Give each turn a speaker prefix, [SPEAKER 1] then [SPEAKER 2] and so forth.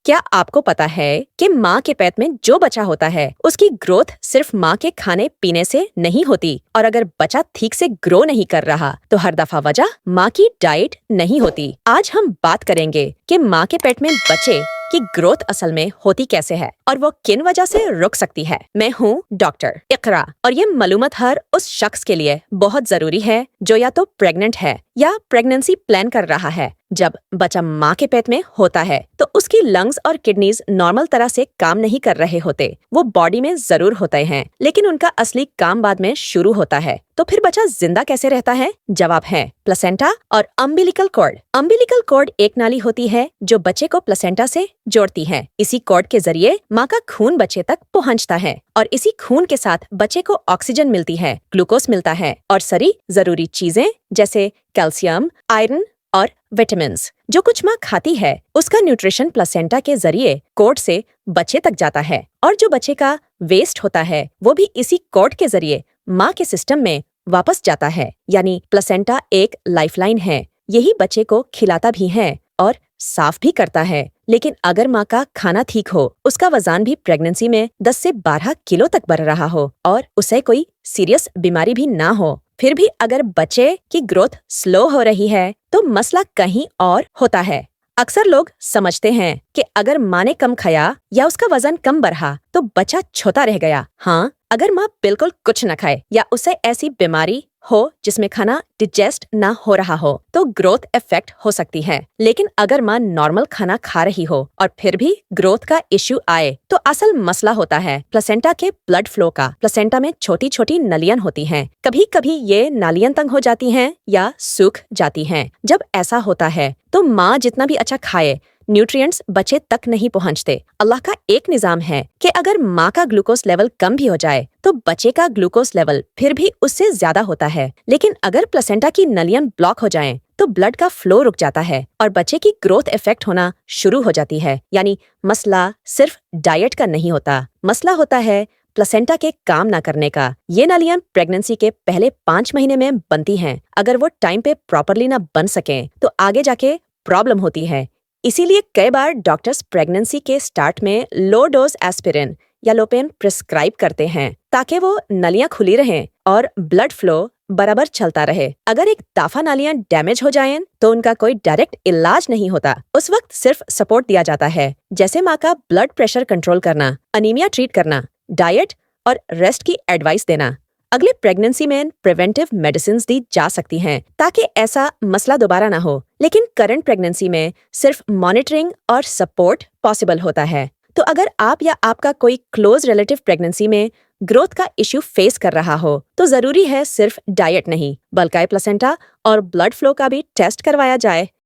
[SPEAKER 1] क्या आपको पता है कि माँ के पेट में जो बच्चा होता है उसकी ग्रोथ सिर्फ माँ के खाने पीने से नहीं होती, और अगर बच्चा ठीक से ग्रो नहीं कर रहा तो हर दफा वजह माँ की डाइट नहीं होती। आज हम बात करेंगे कि माँ के पेट में बच्चे की ग्रोथ असल में होती कैसे है और वो किन वजह से रुक सकती है। मैं हूँ डॉक्टर इकरा और ये मालूमात हर उस शख्स के लिए बहुत जरूरी है जो या तो प्रेग्नेंट है या प्रेगनेंसी प्लान कर रहा है। जब बच्चा माँ के पेट में होता है तो उसकी लंग्स और किडनीज नॉर्मल तरह से काम नहीं कर रहे होते। वो बॉडी में जरूर होते हैं लेकिन उनका असली काम बाद में शुरू होता है। तो फिर बच्चा जिंदा कैसे रहता है? जवाब है प्लेसेंटा और अम्बिलिकल कॉर्ड। अम्बिलिकल कॉर्ड एक नाली होती है जो बच्चे को प्लेसेंटा से जोड़ती है। इसी कॉर्ड के जरिए माँ का खून बच्चे तक पहुँचता है और इसी खून के साथ बच्चे को ऑक्सीजन मिलती है, ग्लूकोज मिलता है और सारी जरूरी चीजें जैसे कैल्शियम, आयरन और विटामिन्स। जो कुछ माँ खाती है उसका न्यूट्रिशन प्लेसेंटा के जरिए कॉर्ड से बच्चे तक जाता है, और जो बच्चे का वेस्ट होता है वो भी इसी कॉर्ड के जरिए माँ के सिस्टम में वापस जाता है। यानी प्लेसेंटा एक लाइफलाइन है, यही बच्चे को खिलाता भी है और साफ भी करता है। लेकिन अगर माँ का खाना ठीक हो, उसका वजन भी प्रेगनेंसी में 10 से 12 किलो तक बढ़ रहा हो और उसे कोई सीरियस बीमारी भी ना हो, फिर भी अगर बच्चे की ग्रोथ स्लो हो रही है तो मसला कहीं और होता है। अक्सर लोग समझते हैं कि अगर माँ ने कम खाया या उसका वजन कम बढ़ा तो बच्चा छोटा रह गया। हाँ, अगर माँ बिल्कुल कुछ न खाए या उसे ऐसी बीमारी हो जिसमें खाना डिजेस्ट ना हो रहा हो तो ग्रोथ इफेक्ट हो सकती है। लेकिन अगर माँ नॉर्मल खाना खा रही हो और फिर भी ग्रोथ का इश्यू आए तो असल मसला होता है प्लेसेंटा के ब्लड फ्लो का। प्लेसेंटा में छोटी छोटी नलियां होती हैं। कभी कभी ये नालियां तंग हो जाती हैं या सूख जाती हैं। जब ऐसा होता है तो माँ जितना भी अच्छा खाए, न्यूट्रिएंट्स बच्चे तक नहीं पहुंचते। अल्लाह का एक निजाम है कि अगर माँ का ग्लूकोज लेवल कम भी हो जाए तो बच्चे का ग्लूकोज लेवल फिर भी उससे ज्यादा होता है। लेकिन अगर प्लेसेंटा की नलियां ब्लॉक हो जाएं तो ब्लड का फ्लो रुक जाता है और बच्चे की ग्रोथ इफेक्ट होना शुरू हो जाती है। यानी मसला सिर्फ डाइट का नहीं होता, मसला होता है प्लेसेंटा के काम ना करने का। ये नलियां प्रेगनेंसी के पहले 5 महीने में बनती हैं। अगर वो टाइम पे प्रॉपरली ना बन सके तो आगे जाके प्रॉब्लम होती है। इसीलिए कई बार डॉक्टर्स प्रेगनेंसी के स्टार्ट में लो डोज एस्पिरिन या लोपेन प्रिस्क्राइब करते हैं ताकि वो नलियां खुली रहें और ब्लड फ्लो बराबर चलता रहे। अगर एक दफा नालियां डैमेज हो जाएं तो उनका कोई डायरेक्ट इलाज नहीं होता। उस वक्त सिर्फ सपोर्ट दिया जाता है, जैसे माँ का ब्लड प्रेशर कंट्रोल करना, अनीमिया ट्रीट करना, डाइट और रेस्ट की एडवाइस देना। अगले प्रेगनेंसी में प्रिवेंटिव मेडिसिन दी जा सकती हैं ताकि ऐसा मसला दोबारा ना हो। लेकिन करंट प्रेगनेंसी में सिर्फ मॉनिटरिंग और सपोर्ट पॉसिबल होता है। तो अगर आप या आपका कोई क्लोज रिलेटिव प्रेगनेंसी में ग्रोथ का इश्यू फेस कर रहा हो तो जरूरी है सिर्फ डाइट नहीं बल्कि प्लेसेंटा और ब्लड फ्लो का भी टेस्ट करवाया जाए।